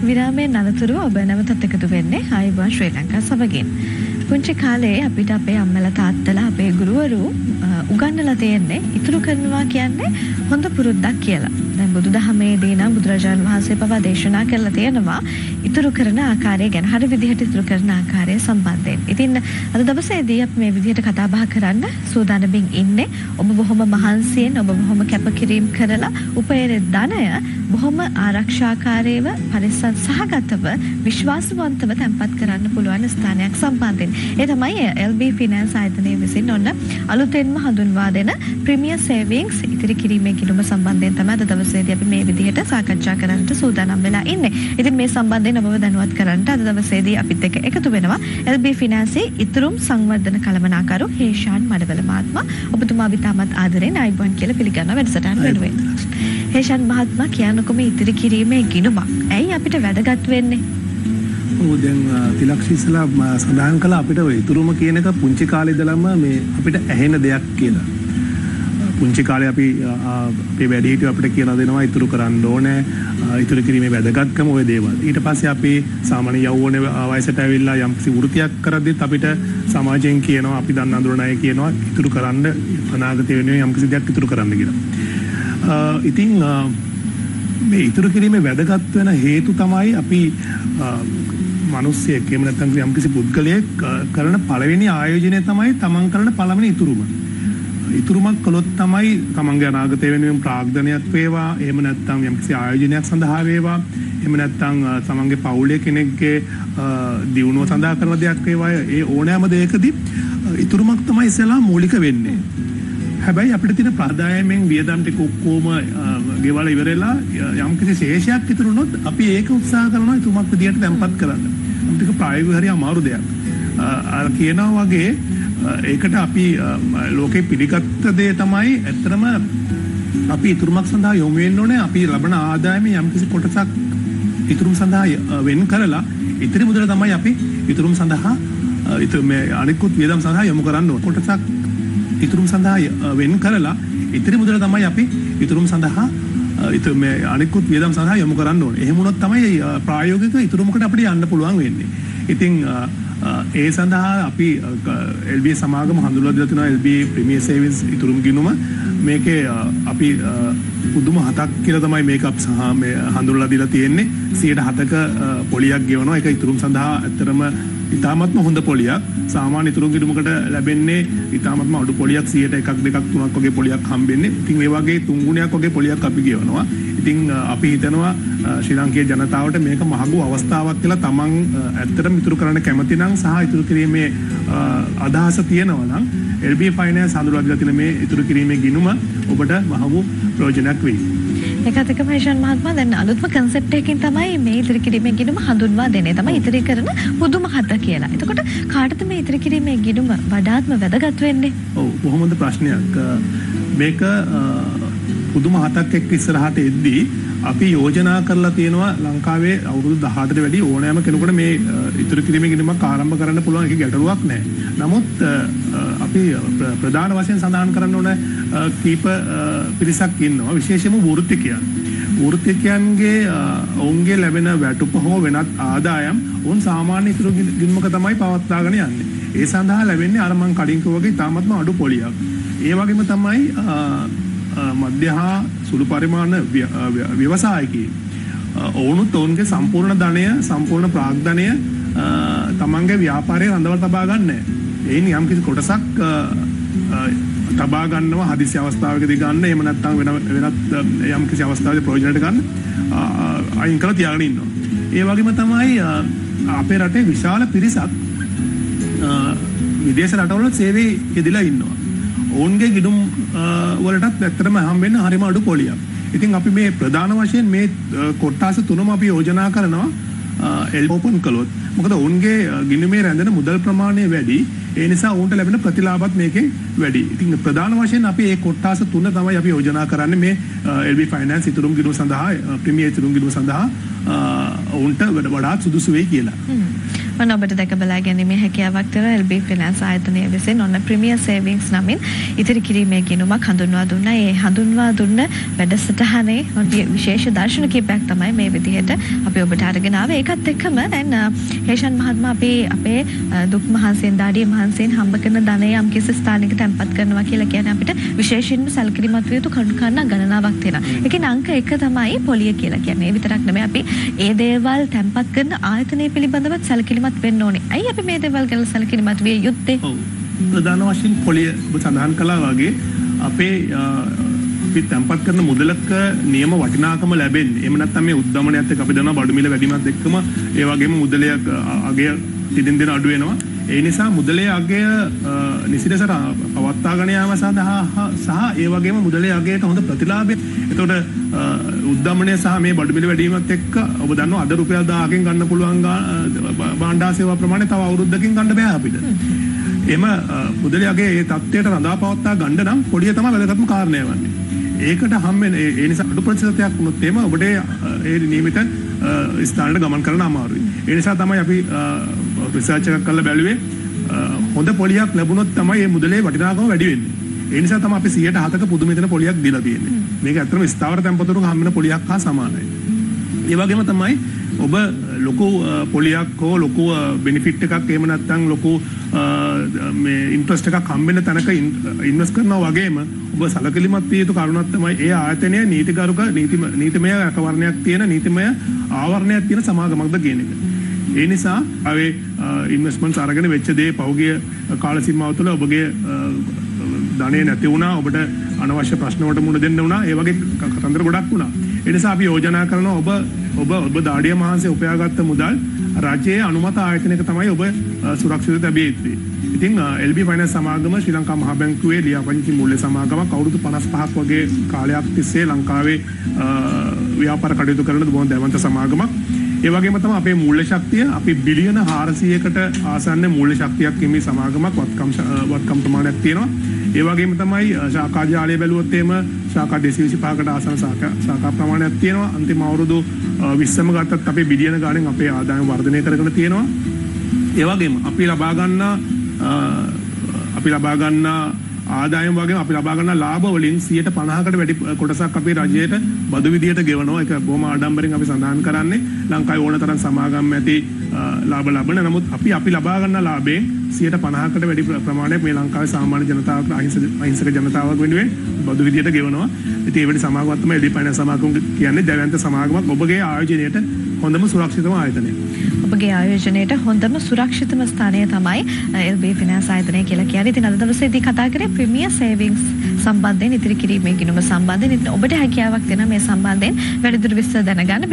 විරාමයෙන් අනතුරුව ඔබ නැවතත් එකතු වෙන්නේ ආයුබෝවන් ශ්‍රී ලංකා සමගින්. පුංචි කාලේ අපිට අපේ අම්මලා තාත්තලා අපේ ගුරුවරු උගන්වලා තියෙන්නේ ඉතුරු කරනවා කියන්නේ හොඳ පුරුද්දක් කියලා. දැන් බුදුදහමේදී නම් බුදුරජාණන් වහන්සේ පවා දේශනා කරලා තියෙනවා ඉතුරු කරන ආකාරය ගැන, හරි විදිහට ඉතුරු කරන ආකාරය සම්බන්ධයෙන්. ඉතින් අද දවසේදී අපි මේ විදිහට කතා බහ කරන්න සූදානම්ින් ඉන්නේ. ඔබ බොහොම මහන්සියෙන්, ඔබ බොහොම කැපකිරීම කරලා උපයන ධනය බොහොම ආරක්ෂාකාරීව, පරිස්සම් සහගතව, විශ්වාසවන්තව තැන්පත් කරන්න පුළුවන් ස්ථානයක් සම්බන්ධයෙන්. ඒ තමයි LB ෆිනෑන්ස් ආයතනය විසින් ඔන්න අලුතෙන්ම හඳුන්වා දෙන ප්‍රීමියර් සේවිංග්ස් ඉතිරි කිරීමේ ගිණුම සම්බන්ධයෙන් තමයි අද දවසේදී අපි මේ විදිහට සාකච්ඡා කරන්නට සූදානම් වෙලා ඉන්නේ. ඉතින් මේ සම්බන්ධයෙන් ඔබව දැනුවත් කරන්නට අද දවසේදී අපිත් එක්ක එකතු වෙනවා LB ෆිනෑන්ස්යේ ඉතුරුම් සංවර්ධන කළමනාකරු හේෂාන් මඩවල මහත්මයා. ඔබතුමා විතාමත් ආදරෙන් ආයුබෝවන් කියලා පිළිගන්නවා වැඩසටහන වෙනුවෙන්. හේෂාන් මහත්මයා කියනකො මේ ඉතිරි කිරීමේ ගිණුම ඇයි අපිට වැදගත් වෙන්නේ? දැන් තිලක්ෂිස්ලා සඳහන් කළා අපිට ඔය ඉතුරුම කියන එක පුංචි කාලේ ඉඳලම මේ අපිට ඇහෙන දෙයක් කියලා. පුංචි කාලේ අපි අපේ වැඩිහිටියෝ අපිට කියලා දෙනවා ඉතුරු කරන්න ඕනේ, ඉතුරු කිරීමේ වැදගත්කම ඔය දේවල්. ඊට පස්සේ අපි සාමාන්‍ය යෞවන වයසට ඇවිල්ලා යම්කිසි වෘත්තියක් කරද්දිත් අපිට සමාජයෙන් කියනවා, අපි දන්න අඳුරන අය කියනවා ඉතුරු කරන්න, අනාගතේ වෙනුවෙන් යම්කිසි දෙයක් ඉතුරු කරන්න කියලා. ඉතින් මේ ඉතුරු කිරීමේ වැදගත් වෙන හේතු තමයි අපි මිනිස්සෙක් එහෙම නැත්නම් යම්කිසි පුද්ගලයෙක් කරන පළවෙනි ආයෝජනය තමයි තමන් කරන පළවෙනි ඉතුරුම. ඉතුරුමක් කළොත් තමයි තමන්ගේ අනාගතය වෙනුවෙන් ප්‍රාග්ධනයක් වේවා, එහෙම නැත්නම් යම්කිසි ආයෝජනයක් සඳහා වේවා, එහෙම නැත්නම් තමන්ගේ පවුලේ කෙනෙක්ගේ දියුණුව සඳහා කරන දෙයක් වේවා, ඒ ඕනෑම දෙයකදී ඉතුරුමක් තමයි ඉස්සෙල්ලා මූලික වෙන්නේ. හැබැයි අපිට තියෙන ප්‍රාදායමෙන් වියදම් ටික ඔක්කොම ගෙවලා ඉවරලා යම්කිසි ශේෂයක් ඉතුරු වුණොත් අපි ඒක උත්සාහ කරනවා ඉතුරුමක් විදියට තැම්පත් කරන්න. අපිට ප්‍රායෝගිකව හරි අමාරු දෙයක්. අර කියනවා වගේ ඒකට අපි ලෝකේ පිළිගත්ත දේ තමයි ඇත්තටම අපි ඉතුරුමක් සඳහා යොමු වෙන්න ඕනේ. අපි ලබන ආදායමේ යම්කිසි කොටසක් ඉතුරුම් සඳහා වෙන් කරලා ඉතිරි මුදල තමයි අපි ඉතුරුම් සඳහා මේ අනිකුත් වියදම් සඳහා යොමු කරන්න ඕනේ. කොටසක් ඉතුරුම් සඳහා වෙන් කරලා ඉතිරි මුදල තමයි අපි ඉතුරුම් සඳහා මේ අනිකුත් වියදම් සඳහා යොමු කරන්න ඕනේ. එහෙම වුණොත් තමයි ප්‍රායෝගික ඉතුරුමකට අපිට යන්න පුළුවන් වෙන්නේ. ඉතින් ඒ සඳහා අපි LB සමාගම හඳුන්වලා දීලා තියෙනවා LB ප්‍රීමියර් සේවිංග්ස් ඉතුරුම් ගිණුම. මේකේ අපි පුදුම 7ක් කියලා තමයි මේක අපි සහ මේ හඳුන්වලා දීලා තියෙන්නේ. 107ක පොලියක් ගෙවනවා. ඒක ඉතුරුම් සඳහා ඇත්තරම ඉතාමත්ම හොඳ පොලියක්. සාමාන්‍ය ඉතුරුම් ගිණුමකට ලැබෙන්නේ ඉතාමත්ම අඩු පොලියක් 100ට 1ක් 2ක් 3ක් වගේ පොලියක් හම්බෙන්නේ. ඉතින් මේ වගේ 3 ගුණයක් වගේ පොලියක් අපි ගෙවනවා. ඉතින් අපි හිතනවා ශ්‍රී ලාංකේය ජනතාවට මේක මහඟු අවස්ථාවක් කියලා. තමන් ඇත්තටම ඉතුරු කරන්න කැමති නම් සහ ඉතුරු කිරීමේ අදහස තියෙනවා නම් LB ෆයිනෑන්ස් හඳුන්වලා දීලා තියෙන මේ ඉතුරු කිරීමේ ගිණුම ඔබට මහඟු ප්‍රයෝජනයක් වෙයි. ඒකත් එක්කම හේෂාන් මහත්මයා දැන් අලුත්ම කන්සෙප්ට් එකකින් තමයි මේ ඉතිරි කිරීමේ ගිණුම හඳුන්වා දෙන්නේ. තමයි ඉතිරි කරන පුදුම හත කියලා. එතකොට කාටද මේ ඉතිරි කිරීමේ ගිණුම වඩාත්ම වැදගත් වෙන්නේ? ඔව්, බොහොම හොඳ ප්‍රශ්නයක්. මේක පුදුම හතක් එක්ක ඉස්සරහට එද්දී අපි යෝජනා කරලා තියෙනවා ලංකාවේ අවුරුදු 18ට වැඩි ඕනෑම කෙනෙකුට මේ ඉතුරු කිරීමේ ගිණුමක් ආරම්භ කරන්න පුළුවන්. ඒක ගැටලුවක් නෑ. නමුත් අපි ප්‍රධාන වශයෙන් සඳහන් කරන්න ඕන කීප පිරිසක් ඉන්නවා, විශේෂයෙන්ම වෘත්තිකයන්. වෘත්තිකයන්ගේ ඔවුන්ගේ ලැබෙන වැටුප හෝ වෙනත් ආදායම් ඔවුන් සාමාන්‍ය ඉතුරු ගිණුමක තමයි පවත්වාගෙන යන්නේ. ඒ සඳහා ලැබෙන්නේ අර මං කලින් කිව්වා වගේ තාමත්ම අඩු පොලියක්. ඒ වගේම තමයි මධ්‍ය හා සුළු පරිමාණ ව්‍යවසායකයන් ඔවුනුත් ඔවුන්ගේ සම්පූර්ණ ධනය, සම්පූර්ණ ප්‍රාග්ධනය තමන්ගේ ව්‍යාපාරයේ රඳවලා තබා ගන්නෑ. එයින් යම්කිසි කොටසක් තබා ගන්නවා හදිසි අවස්ථාවකදී ගන්න, එහෙම නැත්නම් වෙනත් යම්කිසි අවස්ථාවකදී ප්‍රයෝජනට ගන්න අයින් කරලා තියාගෙන ඉන්නවා. ඒ වගේම තමයි අපේ රටේ විශාල පිරිසක් විදේශ රටවල සේවයේ යෙදලා ඉන්නවා. ඔවුන්ගේ ගිණුම් වලටත් ඇත්තටම හම්බෙන්න හරිම අඩු පොලියක්. ඉතින් අපි මේ ප්‍රධාන වශයෙන් මේ කොටස් තුනම අපි යෝජනා කරනවා ඕපන් කළොත්. මොකද ඔවුන්ගේ ගිණුමේ රැඳෙන මුදල් ප්‍රමාණය වැඩි. ඒ නිසා ඔවුන්ට ලැබෙන ප්‍රතිලාභත් මේකේ වැඩි. ඉතින් ප්‍රධාන වශයෙන් අපි මේ කොටස් තුන තමයි අපි යෝජනා කරන්නේ මේ LB ෆයිනෑන්ස් ඉතුරුම් ගිණුම සඳහා, ප්‍රීමියර් ඉතුරුම් ගිණුම සඳහා ඔවුන්ට වඩාත් සුදුසු වෙයි කියලා. ඔන්න ඔබට දැක බලා ගැනීමේ හැකියාවක් තියෙන LB ෆිනෑන්ස් ආයතනය විසින් ඔන්න ප්‍රීමියර් සේවිංස් නමින් ඉතිරි කිරීමේ ගිණුමක් හඳුන්වා දුන්නා. ඒ හඳුන්වා දුන්න වැඩසටහනේ විශේෂ දර්ශන කීපයක් තමයි මේ විදිහට අපි ඔබට අරගෙන ආවේ. ඒකත් එක්කම දැන් හේෂන් මහත්මයා අපේ දුක් මහන්සියෙන් දාඩිය මහන්සියෙන් හම්බ කරන ධනය යම් කිසි ස්ථානයක තැන්පත් කරනවා කියලා කියන්නේ අපිට විශේෂයෙන්ම සැලකිලිමත් විය යුතු කරුණු කාරණා ගණනාවක් තියෙනවා. ඒකේ අංක 1 තමයි පොලිය කියලා කියන්නේ. ඒ විතරක් නෙමෙයි අපි ඒ දේවල් තැන්පත් කරන ආයතනය පිළිබඳව සැලකිලිමත් වෙන්න ඕනේ. ඇයි අපි මේ දේවල් ගැන සැලකිලිමත් විය යුත්තේ? ප්‍රධාන වශයෙන් පොලිය ඔබ සඳහන් කළා වගේ අපේ අපි තැන්පත් කරන මුදලක නියම වටිනාකම ලැබෙන්නේ. එහෙම නැත්නම් මේ උද්දමනයත් එක්ක අපි දන්නවා බඩු මිල වැඩිමත් එක්කම ඒ වගේම මුදලේ අගය දිනෙන් දින අඩු වෙනවා. ඒ නිසා මුදලේ අගය නිසිලසට පවත්වාගෙන යාම සඳහා සහ ඒ වගේම මුදලේ අගයට හොඳ ප්‍රතිලාභය. එතකොට උද්දමනය සහ මේ බඩු මිල වැඩිවීමත් එක්ක ඔබ දන්නවා අද රුපියල් 1000කින් ගන්න පුළුවන් භාණ්ඩා සේවා ප්‍රමාණය තව අවුරුද්දකින් ගන්න බෑ අපිට. එම මුදලේ අගයේ ඒ තත්ත්වයට රඳා පවත්වා ගන්න නම් පොලිය තමයි වැදගත්ම කාරණය වන්නේ. ඒකට හම්බෙන්නේ ඒ නිසා අඩු ප්‍රතිශතයක් වුණොත් එහෙම ඔබට ඒ නියමිත ස්ථානට ගමන් කරන්න අමාරුයි. ඒ නිසා තමයි අපි රිසර්ච් එකක් කරලා බැලුවේ හොඳ පොලියක් ලැබුණොත් තමයි මේ මුදලේ වටිනාකම වැඩි වෙන්නේ. ඒ නිසා තමයි අපි 107ක පුදුම හිතන පොලියක් දීලා තියෙන්නේ. මේක ඇත්තටම ස්ථාවර තැන්පතුරක හම්බෙන පොලියක් හා සමානයි. ඒ වගේම තමයි ඔබ ලොකු පොලියක් හෝ ලොකු බෙනිෆිට් එකක් එහෙම නැත්නම් ලොකු මේ ඉන්ට්‍රස්ට් එකක් හම්බෙන තැනක ඉන්වෙස්ට් කරනවා වගේම ඔබ සැලකිලිමත් විය යුතු කරුණක් තමයි ඒ ආයතනයේ නීතිගරුක නීතිමය රැකවරණයක් තියෙන නීතිමය ආවරණයක් තියෙන සමාගමක්ද කියන එක. ඒ නිසා ආවේ ඉන්වෙස්ට්මන්ට්ස් අරගෙන වෙච්ච දේ පෞගිය කාල සීමාව තුළ ඔබගේ ධනෙ නැති වුණා, ඔබට අනවශ්‍ය ප්‍රශ්න වලට මුහුණ දෙන්න වුණා, ඒ වගේ කතන්දර ගොඩක් වුණා. ඒ නිසා අපි යෝජනා කරනවා ඔබ දාඩිය මහන්සිය උපයාගත්ත මුදල් රජයේ අනුමත ආයතනයක තමයි ඔබ සුරක්ෂිතව තැබිය යුත්තේ. ඉතින් LB ෆයිනෑන්ස් සමාගම ශ්‍රී ලංකා මහා බැංකුවේ ලියාපදිංචි මූල්‍ය සමාගමක් අවුරුදු 55ක් වගේ කාලයක් තිස්සේ ලංකාවේ ව්‍යාපාර කටයුතු කරන බොහොම දැවන්ත සමාගමක්. ඒ වගේම තමයි අපේ මූල්‍ය ශක්තිය අපි බිලියන 400කට ආසන්න මූල්‍ය ශක්තියක් හිමි සමාගමක් වත්කම් ප්‍රමාණයක් තියෙනවා. ඒ වගේම තමයි ශාඛා ජාලය බැලුවොත් එහෙම ශාඛා 225කට ආසන්න ශාඛා ප්‍රමාණයක් තියෙනවා. අන්තිම අවුරුදු 20ම ගත්තත් අපේ බිලියන ගාණෙන් අපේ ආදායම වර්ධනය කරගෙන තියෙනවා. ඒ වගේම අපි ලබා ගන්න ආදායම වගේම අපි ලබා ගන්න ලාභ වලින් 50%කට වැඩි කොටසක් අපේ රජයට බදු විදියට ගෙවනවා. ඒක බොහොම ආඩම්බරෙන් අපි සඳහන් කරන්නේ. ලංකාවේ ඕනතරම් සමාගම් ඇති ලාභ ලබන. නමුත් අපි ලබා ගන්න ලාභයෙන් 50%කට වැඩි ප්‍රමාණයක් මේ ලංකාවේ සාමාන්‍ය ජනතාවට අහිංසක ජනතාවක් වෙනුවෙන් බදු විදියට ගෙවනවා. ඉතින් ඒ වෙලේ සමාගමක් තමයි LB ෆයිනෑන්ස් සමාගම කියන්නේ දැවැන්ත සමාගමක්. ඔබගේ ආයෝජනයේට හොඳම සුරක්ෂිතම ආයතනය. ඔබගේ ආයෝජනයේට හොඳම සුරක්ෂිතම ස්ථානය තමයි LB ෆිනෑන්ස් ආයතනය කියලා කියන්නේ. ඉතින් අද දවසේදී කතා කරේ ප්‍රීමියර් සේවිංස් සම්බන්ධයෙන් ඉතිරි කිරීමේ ගිණුම සම්බන්ධයෙන් ඔබට හැකියාවක් තියෙනවා මේ සම්බන්ධයෙන් වැඩිදුර විස්තර දැනගන්න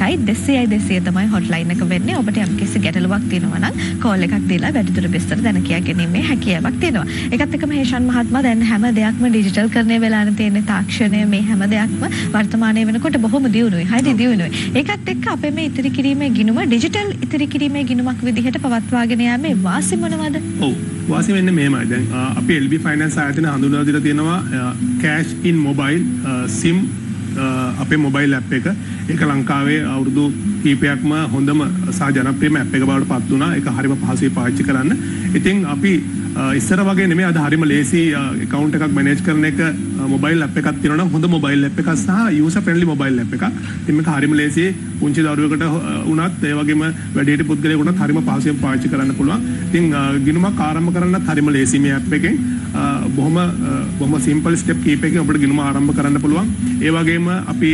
0112 තමයි හොට්ලයින් එක වෙන්නේ. ඔබට යම්කිසි ගැටලුවක් තියෙනවා නම් කෝල් එකක් දීලා වැඩිදුර විස්තර දැන කියා ගැනීමේ හැකියාවක් තියෙනවා. ඒකත් එක්කම හේෂන් මහත්මයා දැන් හැම දෙයක්ම ඩිජිටල් කරණය වෙලානේ තියෙන්නේ. තාක්ෂණය මේ හැම දෙයක්ම වර්තමානයේ වෙනකොට බොහොම දියුණුයි. හරිද දියුණුයි. ඒකත් එක්ක අපේ මේ ඉතිරි කිරීමේ ගිණුම ඩිජිටල් ඉතිරි කිරීමේ ගිණුමක් විදිහට පවත්වාගෙන යාමේ වාසි මොනවද? ඔව් වාසි වෙන්නේ මෙහෙමයි. දැන් අපි LB ෆයිනෑන්ස් ආයතන හඳුන්වලා දීලා තියෙනවා cash in mobile sim අපේ මොබයිල් ඇප් එක. ඒක ලංකාවේ අවුරුදු කීපයක්ම හොඳම සහ ජනප්‍රියම ඇප් එක බවට පත් වුණා. ඒක හරිම පහසුයි පාවිච්චි කරන්න. ඉතින් අපි ඉස්සර වගේ නෙමෙයි අද හරිම ලේසි account එකක් manage කරන එක මොබයිල් ඇප් එකක් තියෙනවා නම් හොඳ මොබයිල් ඇප් එකක් සහ user friendly මොබයිල් ඇප් එකක්. ඉතින් මේක හරිම ලේසි පුංචි දරුවෙකුට වුණත් ඒ වගේම වැඩිහිටි පුද්ගලයෙකුට වුණත් හරිම පහසුවෙන් පාවිච්චි කරන්න පුළුවන්. ඉතින් ගිණුමක් ආරම්භ කරන්නත් හරිම ලේසි මේ ඇප් එකෙන්. බොහොම සිම්පල් ස්ටෙප් කීපයකින් අපිට ගිණුම ආරම්භ කරන්න පුළුවන්. ඒ වගේම අපි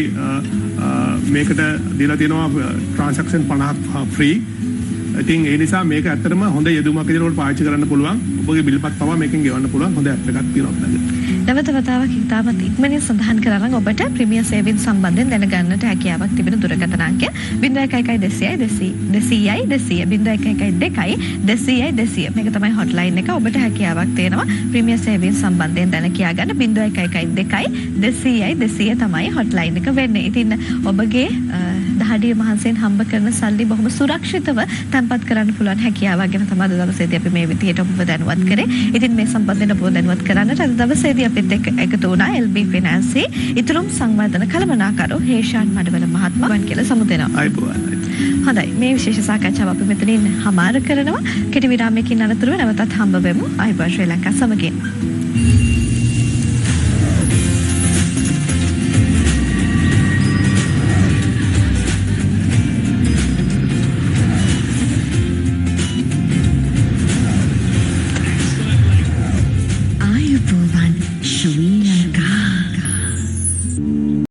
මේකට දීලා තියෙනවා ට්‍රාන්සැක්ෂන් 50ක් ෆ්‍රී. ඉතින් ඒ නිසා මේක ඇත්තටම හොඳ යෙදුමක් විදිහට පාවිච්චි කරන්න පුළුවන්. ඔබගේ බිල්පත් පවා මේකෙන් ගෙවන්න පුළුවන්. හොඳ ඇප් එකක් තියෙනවා නේද? නැවත වතාවක් ඉතාමත් ඉක්මනින් සඳහන් කරලා ඔබට ප්‍රීමියර් සේවිංස් සම්බන්ධයෙන් දැනගන්නට හැකියාවක් තිබෙන දුරකථන අංකය 0112 මේක තමයි හොට්ලයින් එක. ඔබට හැකියාවක් තියෙනවා ප්‍රීමියර් සේවිංස් සම්බන්ධයෙන් දැන කියා ගන්න 0112 තමයි හොට්ලයින් එක වෙන්නේ. ඉතින් ඔබගේ දහඩිය මහන්සියෙන් හම්බ කරන සල්ලි බොහොම සුරක්ෂිතව තැන්පත් කරන්න පුළුවන් හැකියාවක් ගැන තමයි අද දවසේදී අපි මේ විදිහට ඔබව දැනුවත් කරේ. ඉතින් මේ සම්බන්ධයෙන් ඔබව දැනුවත් කරන්නට අද දවසේදී අපිත් එක්ක එකතු වුණා LB ෆිනෑන්ස් ඉතුරුම් සංවර්ධන කළමනාකරු හේෂාන් මඩවල මහත්මයා වන් කියලා සමුදෙනවා. අයිබෝවන්. හොඳයි මේ විශේෂ සාකච්ඡාව අපි මෙතනින් හමාර කරනවා. කෙටි විරාමයකින් අනතුරුව නැවතත් හම්බ වෙමු. ආයුබෝවන් ශ්‍රී ලංකා සමගින්.